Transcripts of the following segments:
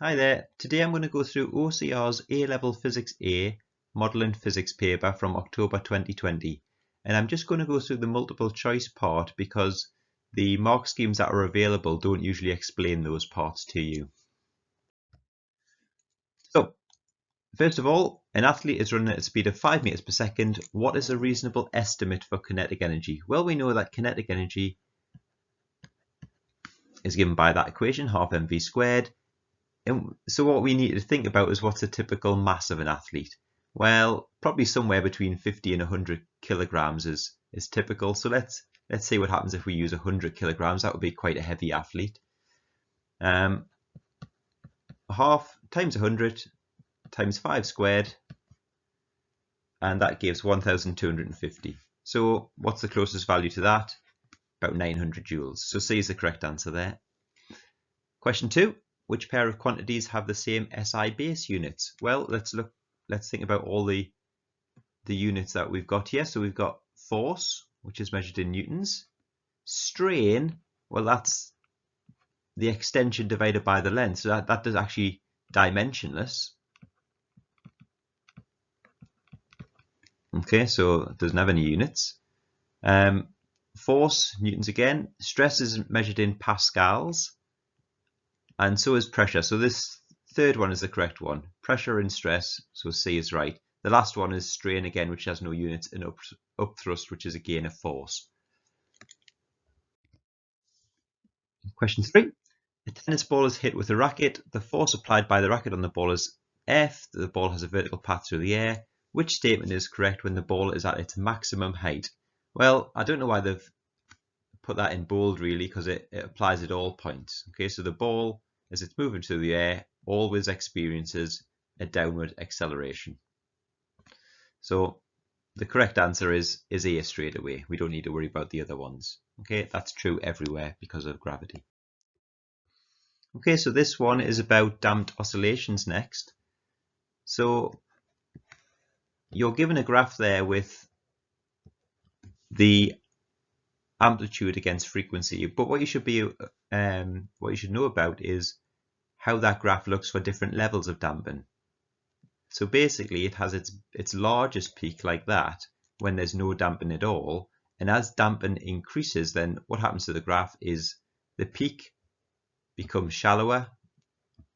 Hi there, today I'm going to go through OCR's A-Level Physics A Modelling Physics paper from October 2020, and I'm just going to go through the multiple choice part because the mark schemes that are available don't usually explain those parts to you. So, first of all, an athlete is running at a speed of 5 meters per second. What is a reasonable estimate for kinetic energy? Well, we know that kinetic energy is given by that equation, half mv squared. And so what we need to think about is what's a typical mass of an athlete. Well, probably somewhere between 50 and 100 kilograms is typical. So let's see what happens if we use 100 kilograms. That would be quite a heavy athlete. Half times 100 times 5 squared, and that gives 1,250. So what's the closest value to that? About 900 joules. So C is the correct answer there. Question 2. Which pair of quantities have the same SI base units? Well, let's think about all the units that we've got here. So we've got force, which is measured in newtons. Strain, well, that's the extension divided by the length. So that is actually dimensionless. Okay, so it doesn't have any units. Force, newtons again. Stress is measured in pascals. And so is pressure. So this third one is the correct one. Pressure and stress, so C is right. The last one is strain again, which has no units, and upthrust, which is again a force. Question 3. A tennis ball is hit with a racket. The force applied by the racket on the ball is F. The ball has a vertical path through the air. Which statement is correct when the ball is at its maximum height? Well, I don't know why they've put that in bold really, because it applies at all points. Okay, so the ball, as it's moving through the air, always experiences a downward acceleration. So the correct answer is A straight away. We don't need to worry about the other ones. Okay, that's true everywhere because of gravity. Okay, so this one is about damped oscillations next. So you're given a graph there with the amplitude against frequency, but what you should know about is how that graph looks for different levels of damping. So basically it has its largest peak like that when there's no damping at all, and as damping increases, then what happens to the graph is the peak becomes shallower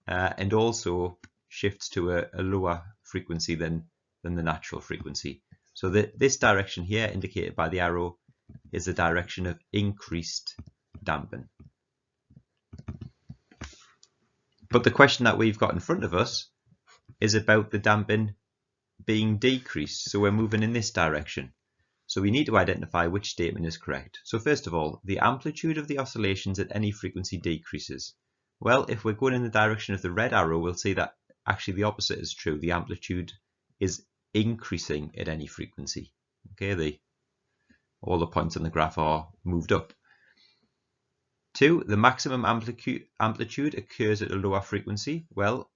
and also shifts to a lower frequency than the natural frequency. So this direction here, indicated by the arrow, is the direction of increased damping. But the question that we've got in front of us is about the damping being decreased. So we're moving in this direction. So we need to identify which statement is correct. So first of all, the amplitude of the oscillations at any frequency decreases. Well, if we're going in the direction of the red arrow, we'll see that actually the opposite is true. The amplitude is increasing at any frequency. Okay, all the points on the graph are moved up. 2, the maximum amplitude occurs at a lower frequency. Well,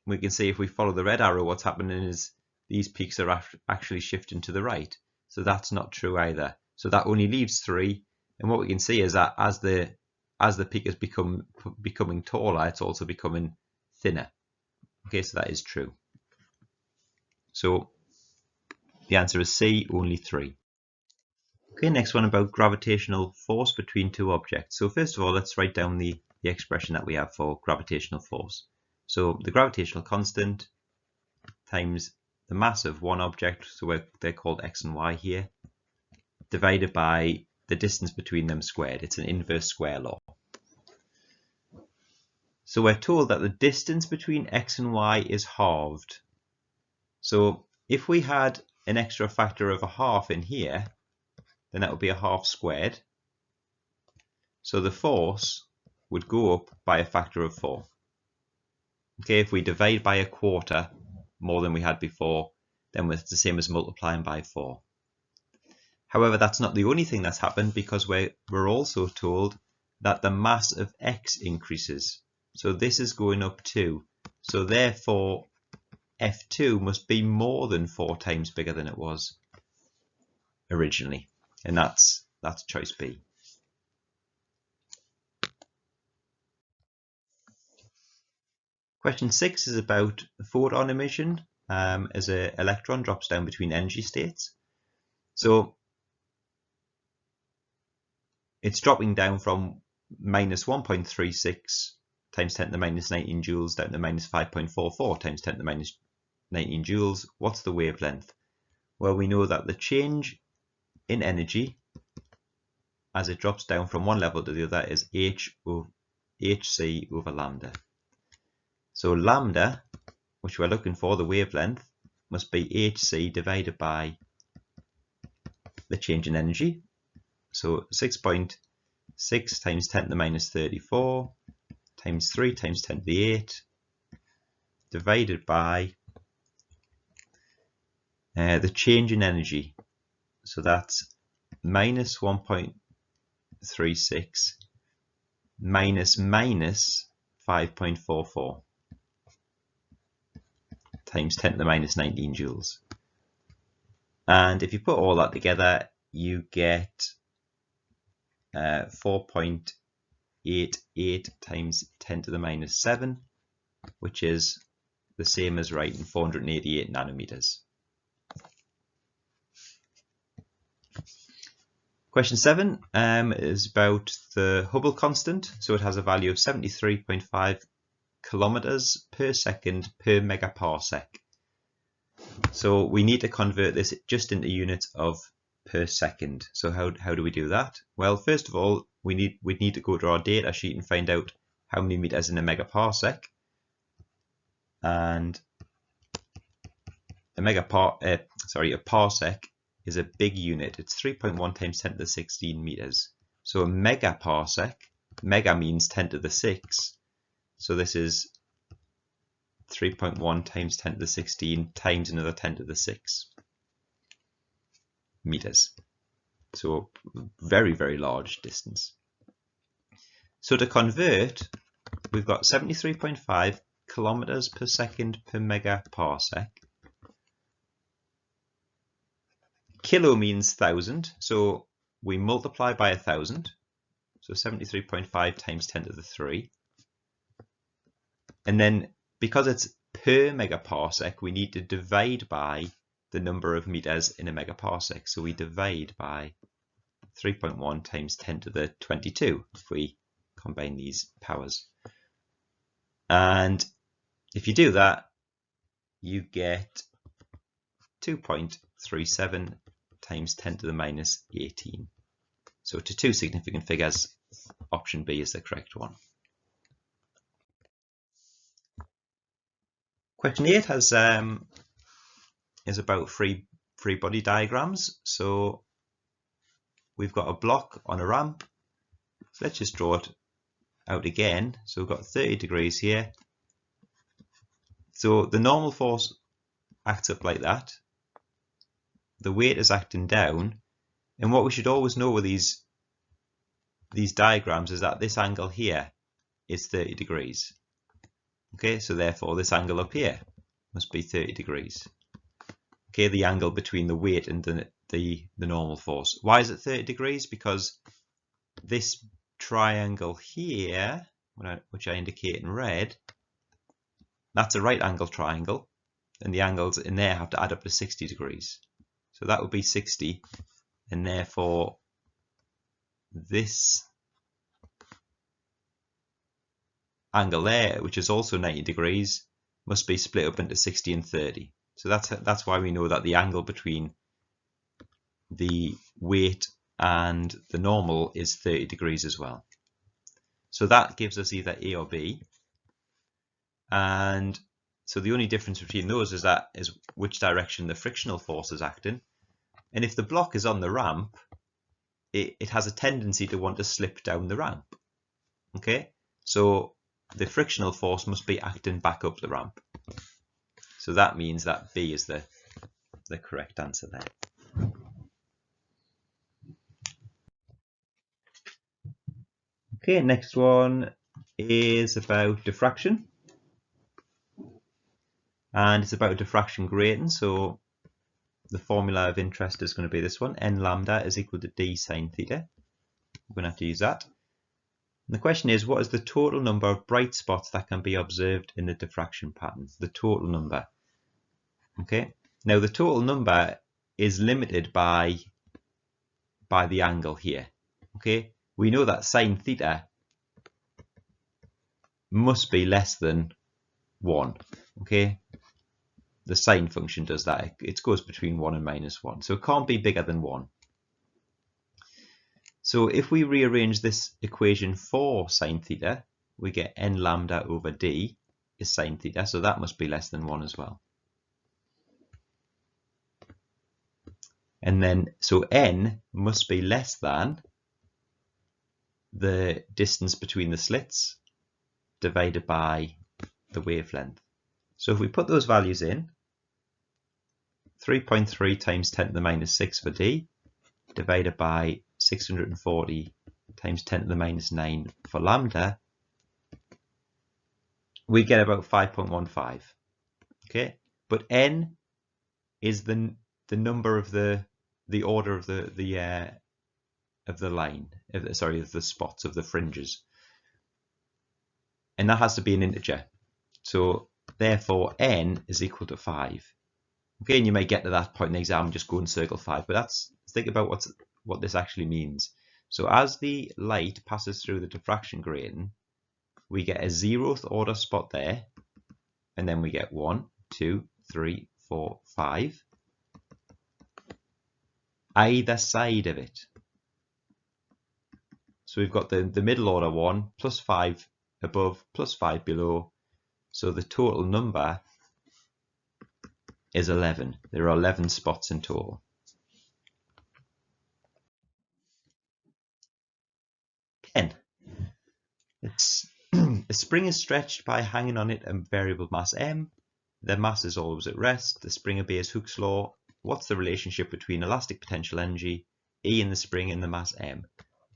we can see if we follow the red arrow, what's happening is these peaks are actually shifting to the right. So that's not true either. So that only leaves 3. And what we can see is that as the peak is becoming taller, it's also becoming thinner. Okay, so that is true. So the answer is C, only 3. Okay, next one about gravitational force between two objects. So first of all, let's write down the expression that we have for gravitational force. So the gravitational constant times the mass of one object, so they're called x and y here, divided by the distance between them squared. It's an inverse square law. So we're told that the distance between x and y is halved. So if we had an extra factor of a half in here, then that would be a half squared. So the force would go up by a factor of 4. Okay, if we divide by a quarter more than we had before, then it's the same as multiplying by 4. However, that's not the only thing that's happened, because we're also told that the mass of x increases. So this is going up too. So therefore, F2 must be more than 4 times bigger than it was originally. And that's choice B. Question 6 is about photon emission as an electron drops down between energy states. So it's dropping down from minus 1.36 times 10 to the minus 19 joules down to minus 5.44 times 10 to the minus 19 joules. What's the wavelength? Well, we know that the change in energy as it drops down from one level to the other is hc over lambda. So lambda, which we're looking for, the wavelength, must be hc divided by the change in energy. So 6.6 times 10 to the minus 34 times 3 times 10 to the 8 divided by the change in energy. So that's minus 1.36 minus 5.44 times 10 to the minus 19 joules. And if you put all that together, you get 4.88 times 10 to the minus 7, which is the same as writing 488 nanometers. Question 7 is about the Hubble constant. So it has a value of 73.5 kilometers per second per megaparsec. So we need to convert this just into units of per second. So how do we do that? Well, first of all, we need to go to our data sheet and find out how many meters in a megaparsec. And a parsec is a big unit. It's 3.1 times 10 to the 16 meters. So a megaparsec, mega means 10 to the 6. So this is 3.1 times 10 to the 16 times another 10 to the 6 meters. So very, very large distance. So to convert, we've got 73.5 kilometers per second per megaparsec. Kilo means 1,000, so we multiply by 1,000. So 73.5 times 10 to the 3. And then because it's per megaparsec, we need to divide by the number of meters in a megaparsec. So we divide by 3.1 times 10 to the 22 if we combine these powers. And if you do that, you get 2.37 times 10 to the minus 18. So to two significant figures, option B is the correct one. Question 8 is about free body diagrams. So we've got a block on a ramp. So let's just draw it out again. So we've got 30 degrees here. So the normal force acts up like that. The weight is acting down, and what we should always know with these diagrams is that this angle here is 30 degrees. Okay, so therefore this angle up here must be 30 degrees. Okay, the angle between the weight and the normal force. Why is it 30 degrees? Because this triangle here, which I indicate in red, that's a right angle triangle, and the angles in there have to add up to 60 degrees. So that would be 60, and therefore this angle there, which is also 90 degrees, must be split up into 60 and 30. So that's why we know that the angle between the weight and the normal is 30 degrees as well. So that gives us either A or B. And so the only difference between those is which direction the frictional force is acting. And if the block is on the ramp, it has a tendency to want to slip down the ramp. Okay, so the frictional force must be acting back up the ramp. So that means that B is the correct answer there. Okay, next one is about diffraction. And it's about diffraction grating. So the formula of interest is going to be this one. N lambda is equal to D sine theta. We're going to have to use that. And the question is, what is the total number of bright spots that can be observed in the diffraction pattern? The total number. Okay. Now the total number is limited by the angle here. Okay. We know that sine theta must be less than 1. Okay. The sine function does that. It goes between 1 and -1. So it can't be bigger than 1. So if we rearrange this equation for sine theta, we get n lambda over d is sine theta, so that must be less than 1 as well. And then, so n must be less than the distance between the slits divided by the wavelength. So if we put those values in, 3.3 times 10 to the -6 for d, divided by 640 times 10 to the -9 for lambda, we get about 5.15. Okay, but n is the number of the order of the line, of the spots, of the fringes, and that has to be an integer. So therefore n is equal to 5. Okay, and you may get to that point in the exam and just go and circle 5, but think about what this actually means. So as the light passes through the diffraction grating, we get a 0th order spot there, and then we get 1, 2, 3, 4, 5 either side of it. So we've got the middle order 1 plus 5 above plus 5 below, so the total number is 11. There are 11 spots in total. A spring is stretched by hanging on it a variable mass m. The mass is always at rest. The spring obeys Hooke's law. What's the relationship between elastic potential energy, E in the spring, and the mass m?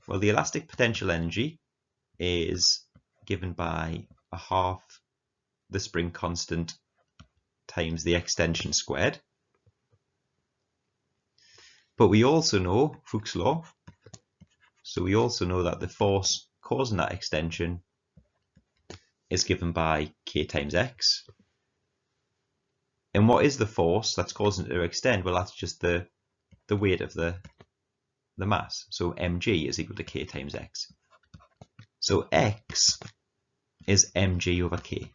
Well, the elastic potential energy is given by a half the spring constant times the extension squared. But we also know Hooke's law, so we also know that the force causing that extension is given by k times x. And what is the force that's causing it to extend? Well, that's just the weight of the mass. So mg is equal to k times x. So x is mg over k.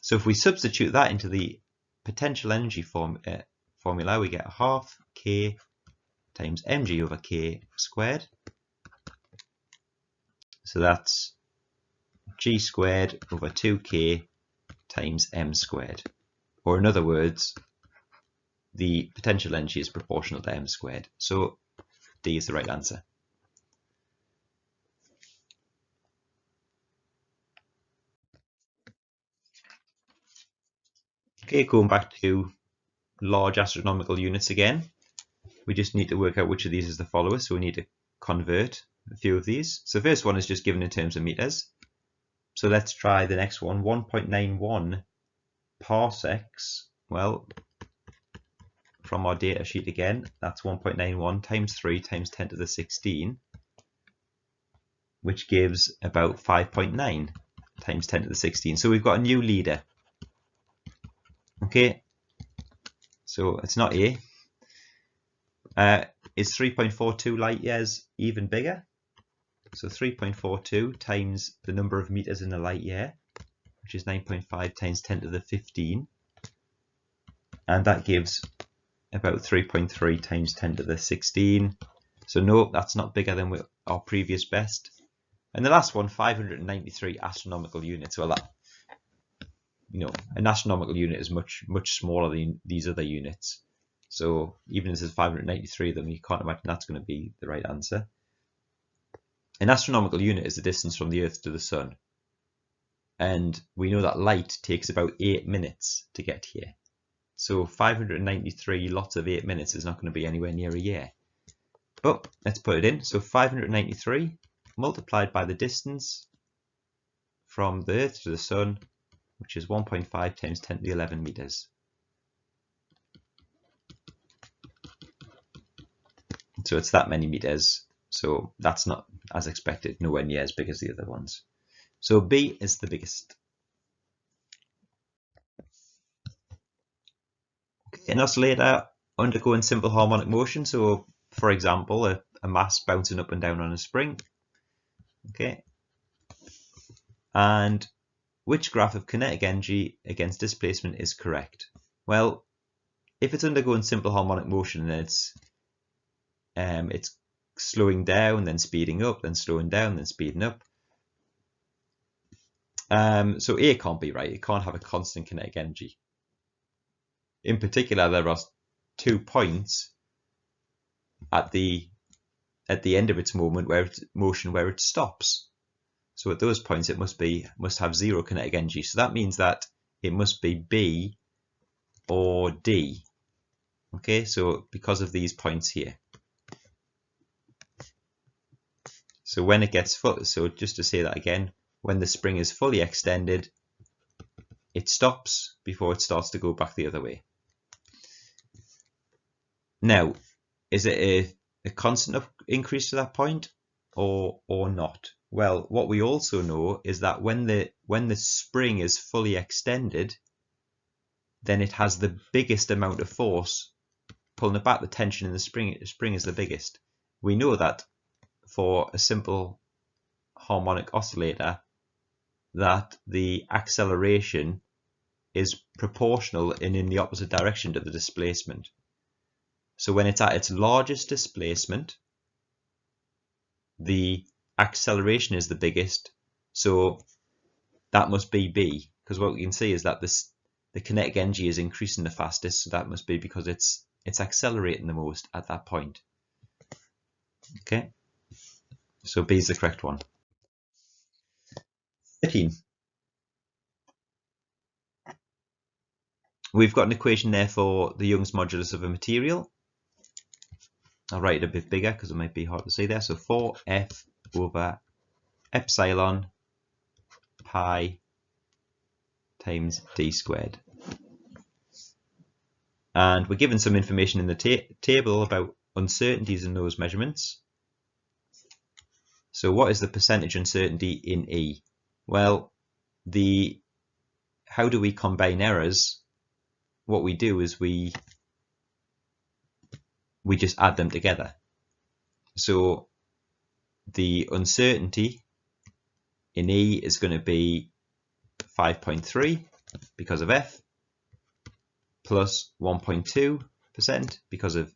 So if we substitute that into the potential energy formula, we get half k times mg over k squared. So that's g squared over 2k times m squared. Or in other words, the potential energy is proportional to m squared. So D is the right answer. Okay, going back to large astronomical units again. We just need to work out which of these is the follower, so we need to convert a few of these. So the first one is just given in terms of meters. So let's try the next one, 1.91 parsecs. Well, from our data sheet again, that's 1.91 times 3 times 10 to the 16, which gives about 5.9 times 10 to the 16. So we've got a new leader. Okay, so it's not A. Is 3.42 light years even bigger? So 3.42 times the number of meters in a light year, which is 9.5 times 10 to the 15. And that gives about 3.3 times 10 to the 16. So no, that's not bigger than our previous best. And the last one, 593 astronomical units. Well, that, an astronomical unit is much smaller than these other units. So even if there's 593 of them, you can't imagine that's going to be the right answer. An astronomical unit is the distance from the Earth to the Sun. And we know that light takes about 8 minutes to get here. So 593 lots of 8 minutes is not going to be anywhere near a year. But let's put it in. So 593 multiplied by the distance from the Earth to the Sun, which is 1.5 times 10 to the 11 meters. So it's that many meters. So that's not as expected, nowhere near as big as the other ones. So B is the biggest. Okay, an oscillator undergoing simple harmonic motion. So for example, a mass bouncing up and down on a spring. Okay. And which graph of kinetic energy against displacement is correct? Well, if it's undergoing simple harmonic motion and it's slowing down, then speeding up, then slowing down, then speeding up. So A can't be right. It can't have a constant kinetic energy. In particular, there are 2 points at the end of its motion where it stops. So at those points, it must have 0 kinetic energy. So that means that it must be B or D. Okay, so because of these points here. So when it gets full, so just to say that again, when the spring is fully extended, it stops before it starts to go back the other way. Now, is it a constant increase to that point or not? Well, what we also know is that when the spring is fully extended, then it has the biggest amount of force pulling it back. The tension in the spring is the biggest. We know that for a simple harmonic oscillator, that the acceleration is proportional and in the opposite direction to the displacement. So when it's at its largest displacement, the acceleration is the biggest. So that must be B, because what we can see is that the kinetic energy is increasing the fastest. So that must be because it's accelerating the most at that point. Okay, so B is the correct one. 13. We've got an equation there for the Young's modulus of a material. I'll write it a bit bigger because it might be hard to see there. So 4F over epsilon pi times d squared. And we're given some information in the table about uncertainties in those measurements. So what is the percentage uncertainty in E? Well, how do we combine errors? What we do is we just add them together. So the uncertainty in E is going to be 5.3 because of F, plus 1.2% because of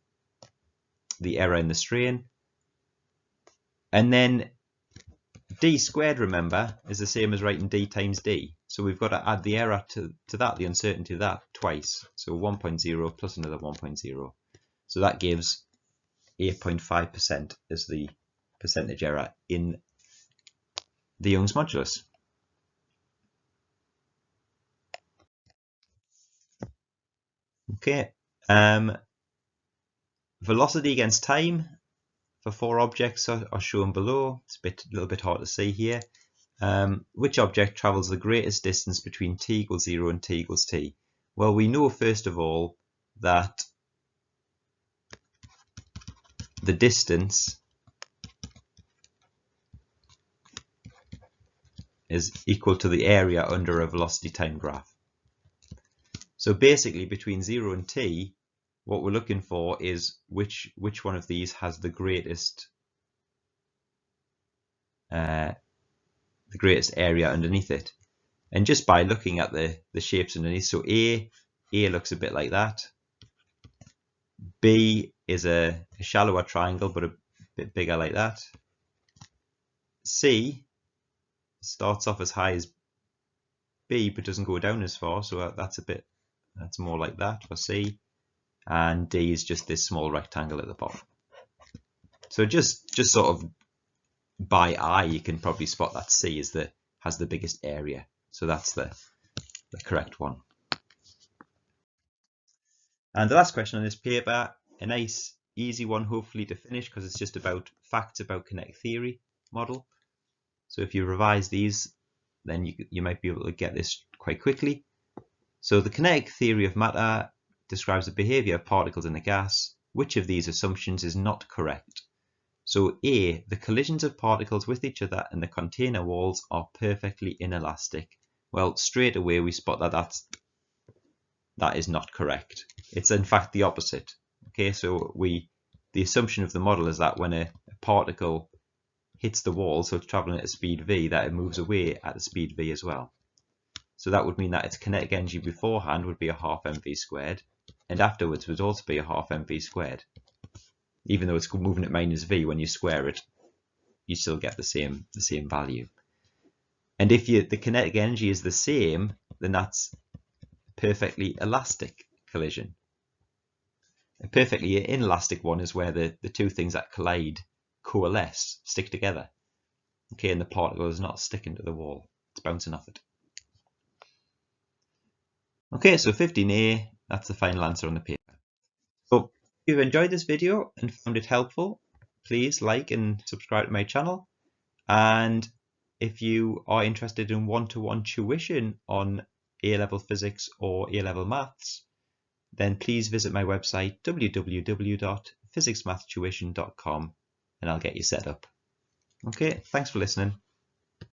the error in the strain. And then d squared, remember, is the same as writing d times d. So we've got to add the error to that, the uncertainty to that, twice. So 1.0 plus another 1.0. So that gives 8.5% as the percentage error in the Young's modulus. Okay. Velocity against time for 4 objects are shown below. It's a little bit hard to see here. Which object travels the greatest distance between t equals 0 and t equals t? Well, we know first of all that the distance is equal to the area under a velocity time graph. So basically between 0 and t, what we're looking for is which one of these has the greatest area underneath it. And just by looking at the shapes underneath, so A looks a bit like that. B is a shallower triangle, but a bit bigger like that. C starts off as high as B, but doesn't go down as far, so that's more like that for C. And D is just this small rectangle at the bottom. So just sort of by eye, you can probably spot that C has the biggest area. So that's the correct one. And the last question on this paper, a nice easy one hopefully to finish, because it's just about facts about kinetic theory model. So if you revise these, then you might be able to get this quite quickly. So the kinetic theory of matter describes the behavior of particles in a gas. Which of these assumptions is not correct? So A, the collisions of particles with each other and the container walls are perfectly inelastic. Well, straight away we spot that that is not correct. It's in fact the opposite. Okay, so the assumption of the model is that when a particle hits the wall, so it's traveling at a speed v, that it moves away at a speed v as well. So that would mean that its kinetic energy beforehand would be a half mv squared, and afterwards would also be a half mv squared. Even though it's moving at minus v, when you square it, you still get the same value. And if the kinetic energy is the same, then that's a perfectly elastic collision. A perfectly inelastic one is where the two things that collide coalesce, stick together. Okay, and the particle is not sticking to the wall, it's bouncing off it. Okay, so 15A, that's the final answer on the paper. So if you've enjoyed this video and found it helpful, please like and subscribe to my channel. And if you are interested in one-to-one tuition on A-level physics or A-level maths, then please visit my website www.physicsmathstuition.com and I'll get you set up. Okay, thanks for listening.